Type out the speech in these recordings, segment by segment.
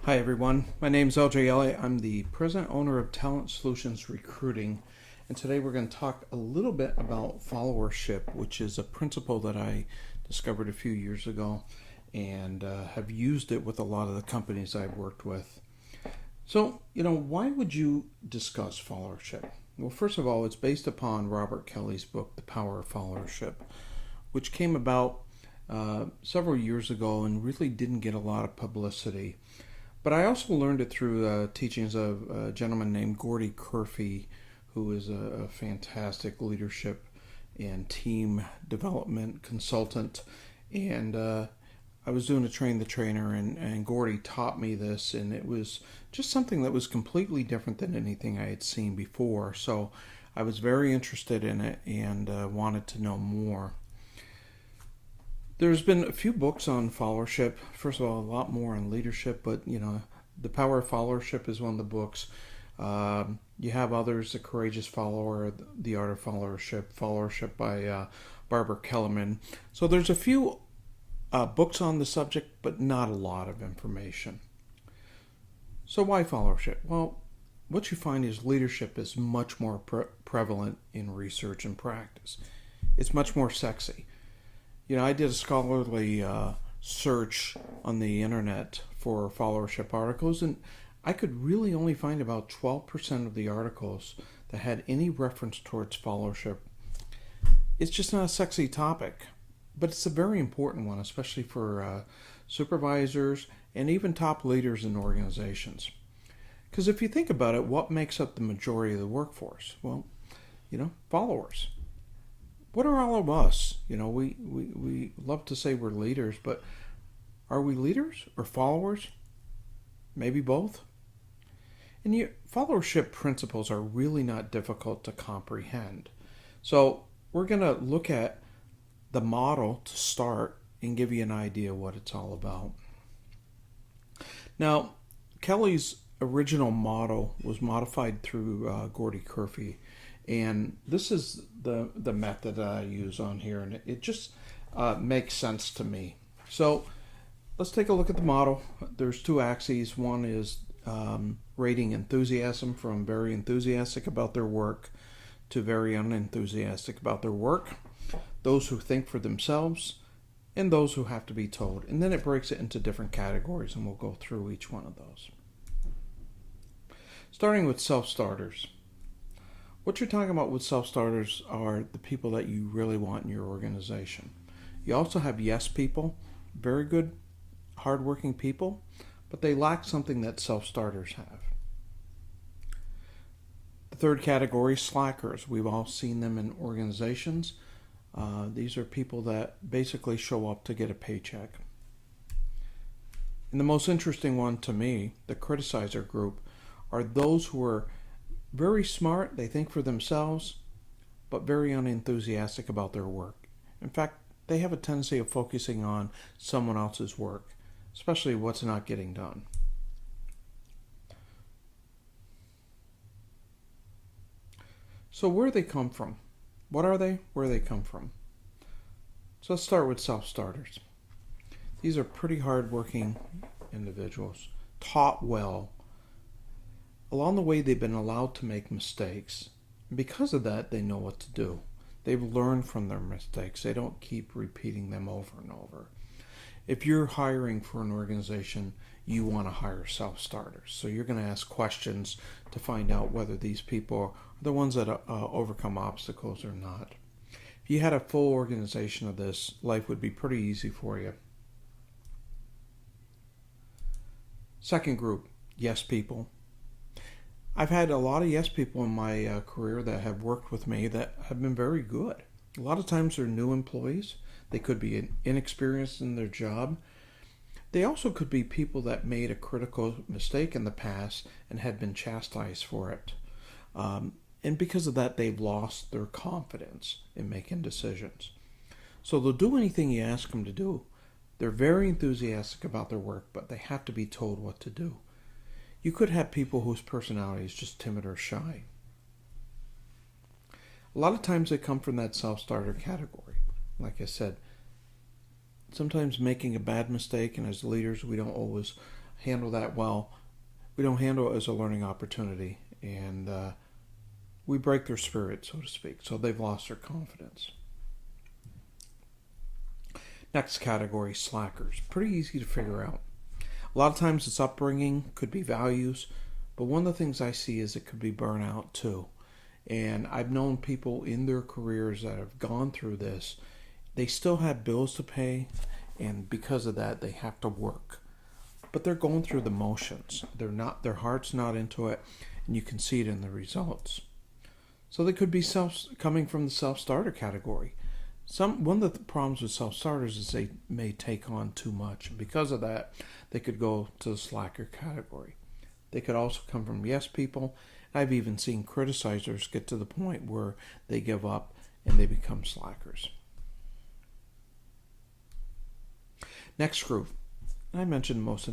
Hi everyone, my name is Elliott. I'm the president owner of Talent Solutions Recruiting, and today we're going to talk a little bit about followership, which is a principle that I discovered a few years ago and have used it with a lot of the companies I've worked with. So, why would you discuss followership? Well, first of all, it's based upon Robert Kelly's book, The Power of Followership, which came about several years ago and really didn't get a lot of publicity. But I also learned it through teachings of a gentleman named Gordy Curfey, who is a fantastic leadership and team development consultant. And I was doing a train the trainer, and Gordy taught me this, and it was just something that was completely different than anything I had seen before. So I was very interested in it and wanted to know more. There's been a few books on followership. First of all, a lot more on leadership, but The Power of Followership is one of the books. You have others, The Courageous Follower, The Art of Followership by Barbara Kellerman. So there's a few books on the subject, but not a lot of information. So why followership? Well, what you find is leadership is much more prevalent in research and practice. It's much more sexy. I did a scholarly search on the internet for followership articles, and I could really only find about 12% of the articles that had any reference towards followership. It's just not a sexy topic, but it's a very important one, especially for supervisors and even top leaders in organizations. Because if you think about it, what makes up the majority of the workforce? Well, followers. What are all of us? We love to say we're leaders, but are we leaders or followers? Maybe both. And followership principles are really not difficult to comprehend. So we're going to look at the model to start and give you an idea what it's all about. Now, Kelly's original model was modified through Gordy Curfey. And this is the method that I use on here, and it just makes sense to me. So let's take a look at the model. There's two axes. One is rating enthusiasm, from very enthusiastic about their work to very unenthusiastic about their work. Those who think for themselves and those who have to be told. And then it breaks it into different categories, and we'll go through each one of those. Starting with self-starters. What you're talking about with self-starters are the people that you really want in your organization. You also have yes people, very good, hardworking people, but they lack something that self-starters have. The third category, slackers. We've all seen them in organizations. These are people that basically show up to get a paycheck. And the most interesting one to me, the criticizer group, are those who are very smart, they think for themselves, but very unenthusiastic about their work. In fact, they have a tendency of focusing on someone else's work, especially what's not getting done. So where do they come from? What are they? Where do they come from? So let's start with self-starters. These are pretty hard-working individuals, taught well. Along the way, they've been allowed to make mistakes. And because of that, they know what to do. They've learned from their mistakes. They don't keep repeating them over and over. If you're hiring for an organization, you want to hire self-starters. So you're going to ask questions to find out whether these people are the ones that overcome obstacles or not. If you had a full organization of this, life would be pretty easy for you. Second group, yes people. I've had a lot of yes people in my career that have worked with me that have been very good. A lot of times they're new employees. They could be inexperienced in their job. They also could be people that made a critical mistake in the past and had been chastised for it. And because of that, they've lost their confidence in making decisions. So they'll do anything you ask them to do. They're very enthusiastic about their work, but they have to be told what to do. You could have people whose personality is just timid or shy. A lot of times they come from that self-starter category. Like I said, sometimes making a bad mistake, and as leaders we don't always handle that well. We don't handle it as a learning opportunity, and we break their spirit, so to speak. So they've lost their confidence. Next category, slackers. Pretty easy to figure out. A lot of times it's upbringing, could be values, but one of the things I see is it could be burnout too. And I've known people in their careers that have gone through this. They still have bills to pay, and because of that, they have to work. But they're going through the motions. Their heart's not into it, and you can see it in the results. So they could be coming from the self-starter category. One of the problems with self-starters is they may take on too much. And because of that, they could go to the slacker category. They could also come from yes people. I've even seen criticizers get to the point where they give up and they become slackers. Next group, I mentioned most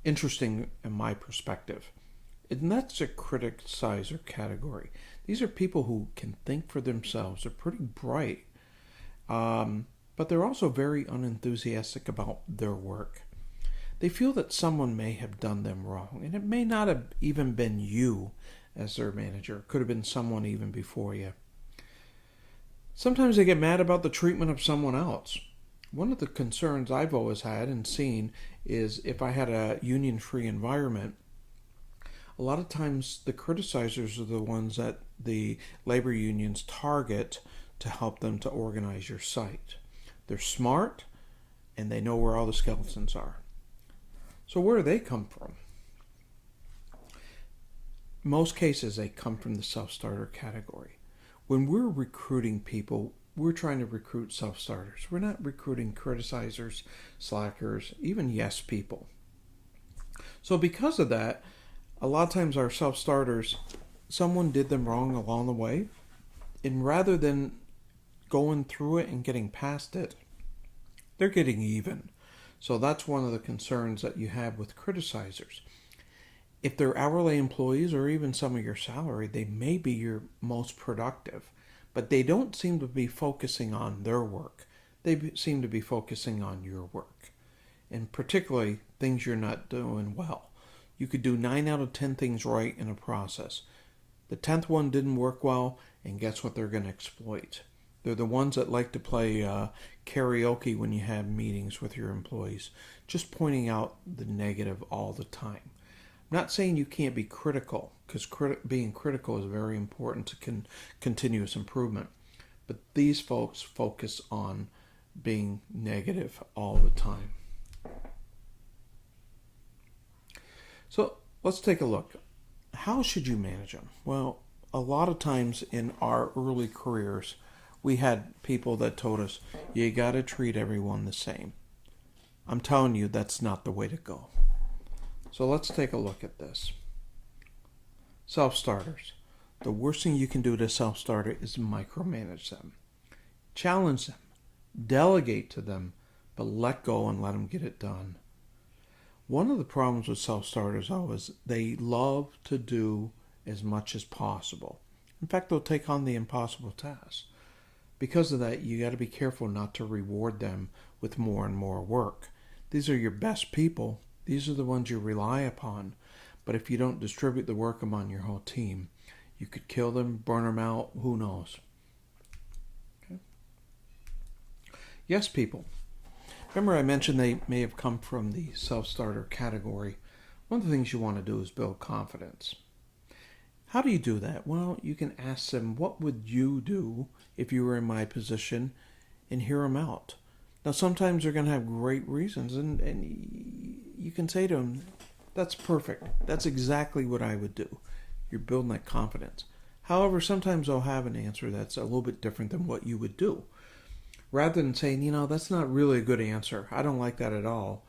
interesting in my perspective, and that's a criticizer category. These are people who can think for themselves. They're pretty bright, but they're also very unenthusiastic about their work. They feel that someone may have done them wrong, and it may not have even been you as their manager. It could have been someone even before you. Sometimes they get mad about the treatment of someone else. One of the concerns I've always had and seen is if I had a union-free environment, a lot of times the criticizers are the ones that the labor unions target to help them to organize your site. They're smart and they know where all the skeletons are. So where do they come from? Most cases they come from the self-starter category. When we're recruiting people, we're trying to recruit self-starters. We're not recruiting criticizers, slackers, even yes people. So because of that, a lot of times our self-starters, someone did them wrong along the way, and rather than going through it and getting past it, they're getting even. So that's one of the concerns that you have with criticizers. If they're hourly employees or even some of your salary, they may be your most productive, but they don't seem to be focusing on their work. They seem to be focusing on your work, and particularly things you're not doing well. You could do 9 out of 10 things right in a process. The 10th one didn't work well, and guess what they're going to exploit? They're the ones that like to play karaoke when you have meetings with your employees, just pointing out the negative all the time. I'm not saying you can't be critical, because being critical is very important to continuous improvement. But these folks focus on being negative all the time. So let's take a look. How should you manage them? Well, a lot of times in our early careers, we had people that told us, you got to treat everyone the same. I'm telling you, that's not the way to go. So let's take a look at this. Self-starters. The worst thing you can do to a self-starter is micromanage them. Challenge them. Delegate to them, but let go and let them get it done. One of the problems with self-starters, though, is they love to do as much as possible. In fact, they'll take on the impossible tasks. Because of that, you got to be careful not to reward them with more and more work. These are your best people. These are the ones you rely upon. But if you don't distribute the work among your whole team, you could kill them, burn them out, who knows. Okay. Yes, people. Remember I mentioned they may have come from the self-starter category. One of the things you want to do is build confidence. How do you do that? Well, you can ask them, what would you do if you were in my position, and hear them out. Now, sometimes they're going to have great reasons, and you can say to them, that's perfect. That's exactly what I would do. You're building that confidence. However, sometimes they'll have an answer that's a little bit different than what you would do. Rather than saying, that's not really a good answer. I don't like that at all.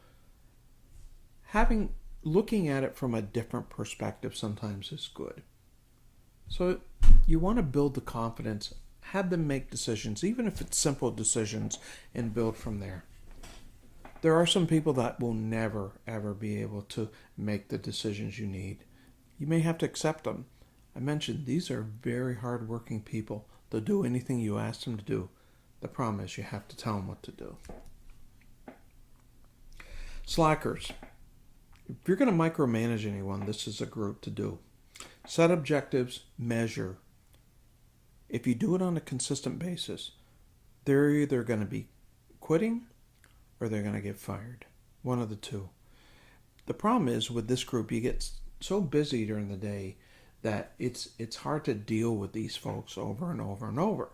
Looking at it from a different perspective sometimes is good. So you want to build the confidence, have them make decisions, even if it's simple decisions, and build from there. There are some people that will never, ever be able to make the decisions you need. You may have to accept them. I mentioned these are very hard-working people. They'll do anything you ask them to do. The problem is you have to tell them what to do. Slackers. If you're going to micromanage anyone, this is a group to do. Set objectives, measure. If you do it on a consistent basis, they're either going to be quitting or they're going to get fired. One of the two. The problem is with this group, you get so busy during the day that it's hard to deal with these folks over and over and over.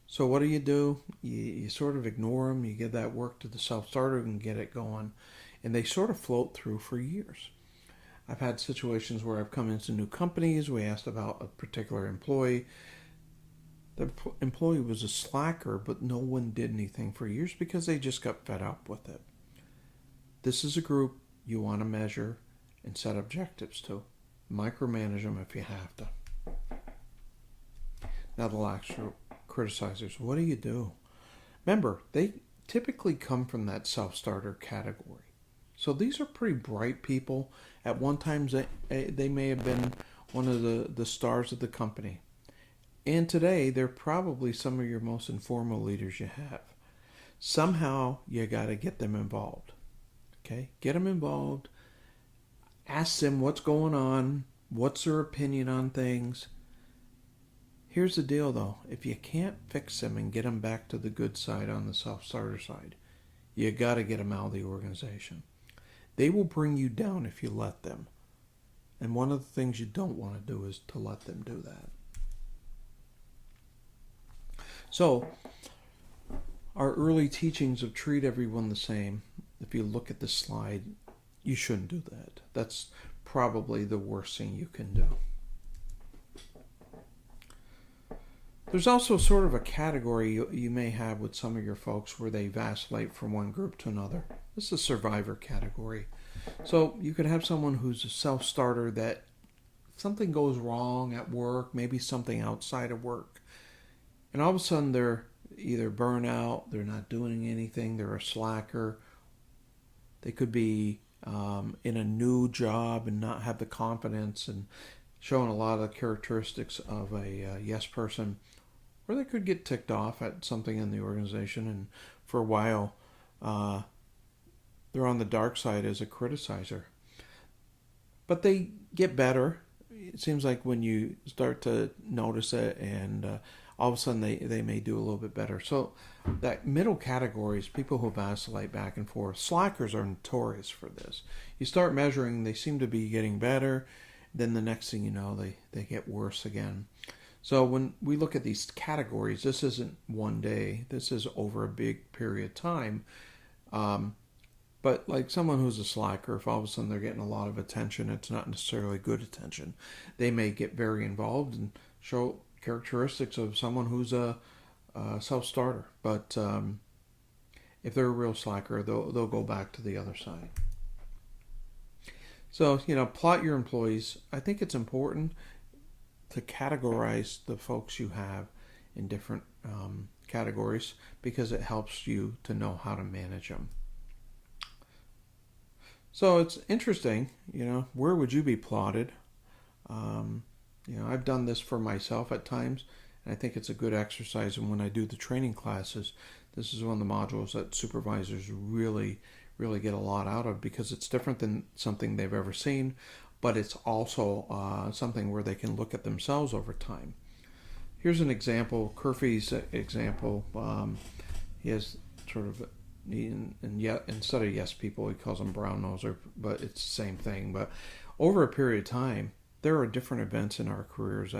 So what do? You sort of ignore them. You give that work to the self-starter and get it going. And they sort of float through for years. I've had situations where I've come into new companies. We asked about a particular employee. The employee was a slacker, but no one did anything for years because they just got fed up with it. This is a group you want to measure and set objectives to. Micromanage them if you have to. Now the last group, criticizers. What do? Remember, they typically come from that self-starter category. So these are pretty bright people. At one time, they may have been one of the stars of the company. And today, they're probably some of your most informal leaders you have. Somehow, you got to get them involved. Okay? Get them involved. Ask them what's going on. What's their opinion on things. Here's the deal, though. If you can't fix them and get them back to the good side on the self-starter side, you got to get them out of the organization. They will bring you down if you let them. And one of the things you don't want to do is to let them do that. So, our early teachings of treat everyone the same, if you look at this slide, you shouldn't do that. That's probably the worst thing you can do. There's also sort of a category you may have with some of your folks where they vacillate from one group to another. This is a survivor category. So you could have someone who's a self-starter that something goes wrong at work, maybe something outside of work, and all of a sudden they're either burnout, they're not doing anything, they're a slacker. They could be in a new job and not have the confidence and showing a lot of the characteristics of a yes person. Or they could get ticked off at something in the organization, and for a while they're on the dark side as a criticizer. But they get better. It seems like when you start to notice it, and all of a sudden they may do a little bit better. So that middle category is people who vacillate back and forth. Slackers are notorious for this. You start measuring, they seem to be getting better. Then the next thing you know, they get worse again. So when we look at these categories, this isn't one day. This is over a big period of time. But like someone who's a slacker, if all of a sudden they're getting a lot of attention, it's not necessarily good attention. They may get very involved and show characteristics of someone who's a self-starter. But if they're a real slacker, they'll go back to the other side. So, plot your employees. I think it's important to categorize the folks you have in different categories because it helps you to know how to manage them. So it's interesting, where would you be plotted? I've done this for myself at times, and I think it's a good exercise. And when I do the training classes, this is one of the modules that supervisors really get a lot out of because it's different than something they've ever seen, but it's also something where they can look at themselves over time. Here's an example, Curfy's example. He has sort of, instead of yes people, he calls them brown noser, but it's the same thing. But over a period of time, there are different events in our careers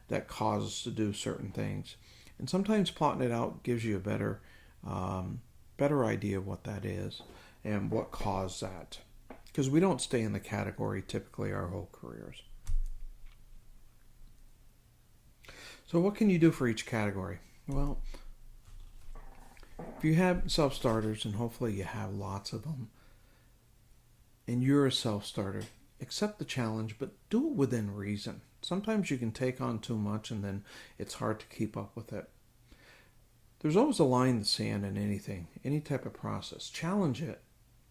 that cause us to do certain things. And sometimes plotting it out gives you a better idea of what that is and what caused that. Because we don't stay in the category typically our whole careers. So what can you do for each category? Well, if you have self-starters, and hopefully you have lots of them, and you're a self-starter, accept the challenge, but do it within reason. Sometimes you can take on too much and then it's hard to keep up with it. There's always a line in the sand in anything, any type of process. Challenge it,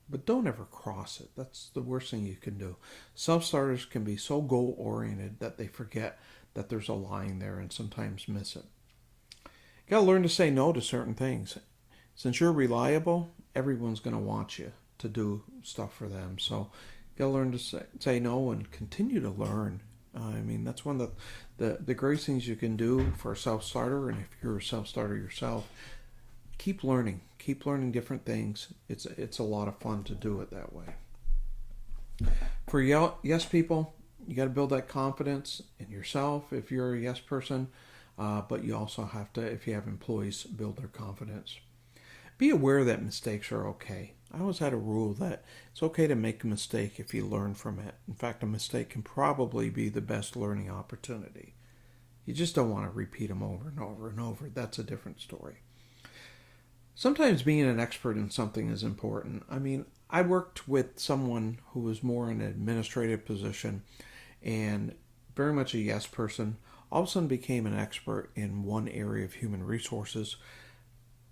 but don't ever cross it. That's the worst thing you can do. Self-starters can be so goal-oriented that they forget that there's a line there and sometimes miss it. You got to learn to say no to certain things. Since you're reliable, everyone's going to want you to do stuff for them. So You gotta learn to say no and continue to learn. I mean, that's one of the greatest things you can do for a self-starter. And if you're a self-starter yourself, keep learning different things. It's a lot of fun to do it that way. For yes people, you got to build that confidence in yourself if you're a yes person, but you also have to, if you have employees, build their confidence. Be aware that mistakes are okay. I always had a rule that it's okay to make a mistake if you learn from it. In fact, a mistake can probably be the best learning opportunity. You just don't want to repeat them over and over and over. That's a different story. Sometimes being an expert in something is important. I mean, I worked with someone who was more in an administrative position and very much a yes person. All of a sudden became an expert in one area of human resources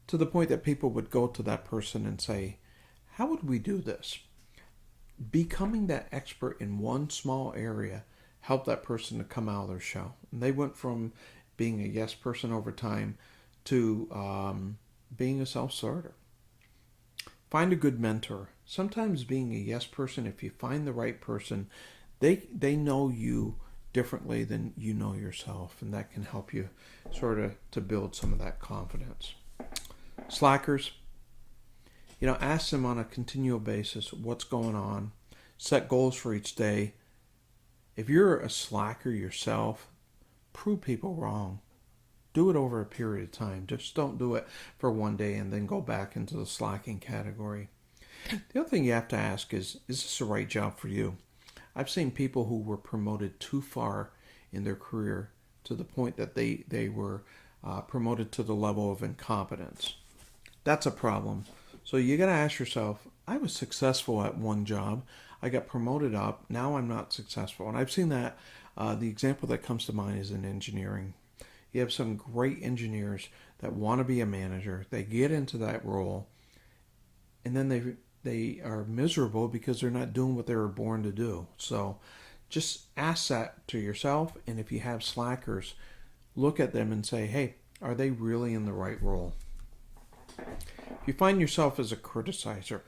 to the point that people would go to that person and say, how would we do this? Becoming that expert in one small area helped that person to come out of their shell. And they went from being a yes person over time to being a self-starter. Find a good mentor. Sometimes being a yes person, if you find the right person, they know you differently than you know yourself, and that can help you sort of to build some of that confidence. Slackers, ask them on a continual basis what's going on. Set goals for each day. If you're a slacker yourself, prove people wrong. Do it over a period of time. Just don't do it for one day and then go back into the slacking category. The other thing you have to ask is this the right job for you? I've seen people who were promoted too far in their career to the point that they were promoted to the level of incompetence. That's a problem. So you got to ask yourself, I was successful at one job. I got promoted up. Now I'm not successful. And I've seen that. The example that comes to mind is in engineering. You have some great engineers that want to be a manager. They get into that role, and then they are miserable because they're not doing what they were born to do. So just ask that to yourself, and if you have slackers, look at them and say, hey, are they really in the right role? If you find yourself as a criticizer,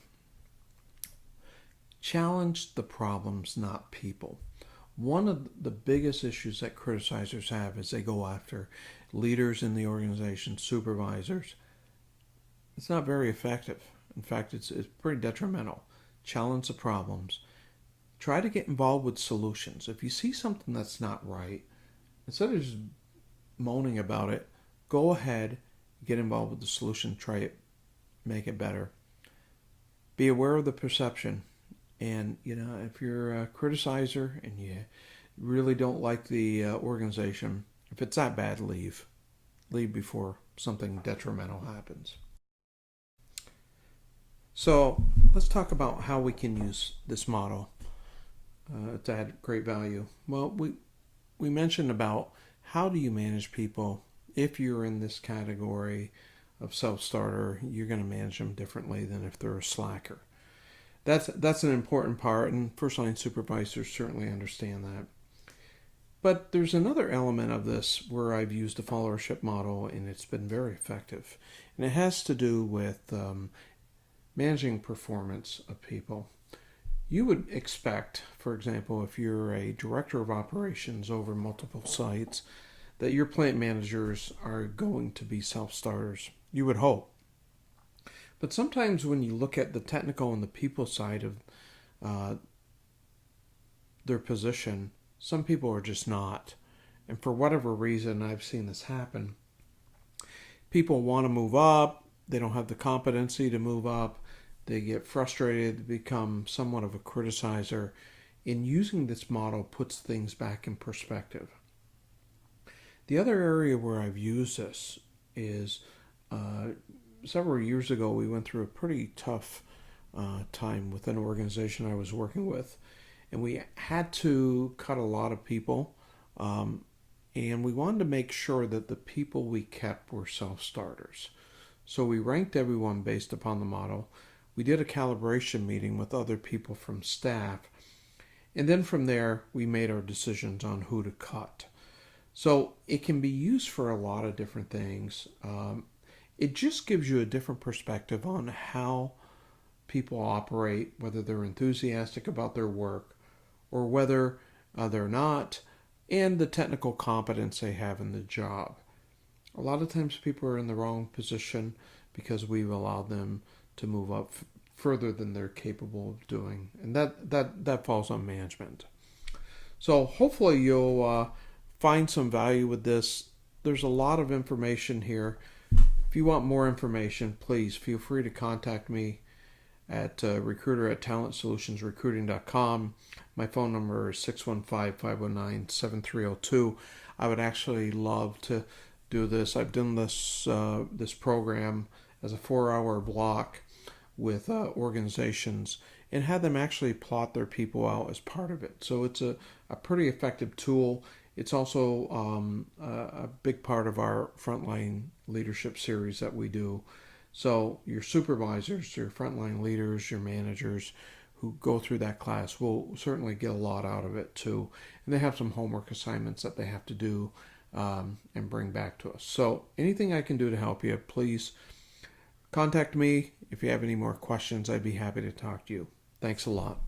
challenge the problems, not people. One of the biggest issues that criticizers have is they go after leaders in the organization, supervisors. It's not very effective. In fact, it's pretty detrimental. Challenge the problems. Try to get involved with solutions. If you see something that's not right, instead of just moaning about it, go ahead, get involved with the solution, try it, make it better. Be aware of the perception. And, if you're a criticizer and you really don't like the organization, if it's that bad, leave. Leave before something detrimental happens. So let's talk about how we can use this model to add great value. Well, we mentioned about how do you manage people. If you're in this category of self-starter, you're going to manage them differently than if they're a slacker. That's an important part, and first-line supervisors certainly understand that. But there's another element of this where I've used the followership model, and it's been very effective. And it has to do with managing performance of people. You would expect, for example, if you're a director of operations over multiple sites, that your plant managers are going to be self-starters. You would hope. But sometimes when you look at the technical and the people side of their position, some people are just not. And for whatever reason, I've seen this happen. People want to move up. They don't have the competency to move up. They get frustrated, become somewhat of a criticizer. And using this model puts things back in perspective. The other area where I've used this is several years ago, we went through a pretty tough time with an organization I was working with. And we had to cut a lot of people. And we wanted to make sure that the people we kept were self-starters. So we ranked everyone based upon the model. We did a calibration meeting with other people from staff. And then from there, we made our decisions on who to cut. So it can be used for a lot of different things. It just gives you a different perspective on how people operate, whether they're enthusiastic about their work or whether they're not, and the technical competence they have in the job. A lot of times people are in the wrong position because we've allowed them to move up further than they're capable of doing, and that falls on management. So hopefully you'll find some value with this. There's a lot of information here. If you want more information, please feel free to contact me at recruiter@talentsolutionsrecruiting.com. My phone number is 615-509-7302. I would actually love to do this. I've done this program as a 4-hour block with organizations and had them actually plot their people out as part of it. So it's a pretty effective tool. It's also a big part of our frontline leadership series that we do. So your supervisors, your frontline leaders, your managers who go through that class will certainly get a lot out of it too. And they have some homework assignments that they have to do and bring back to us. So anything I can do to help you, please contact me. If you have any more questions, I'd be happy to talk to you. Thanks a lot.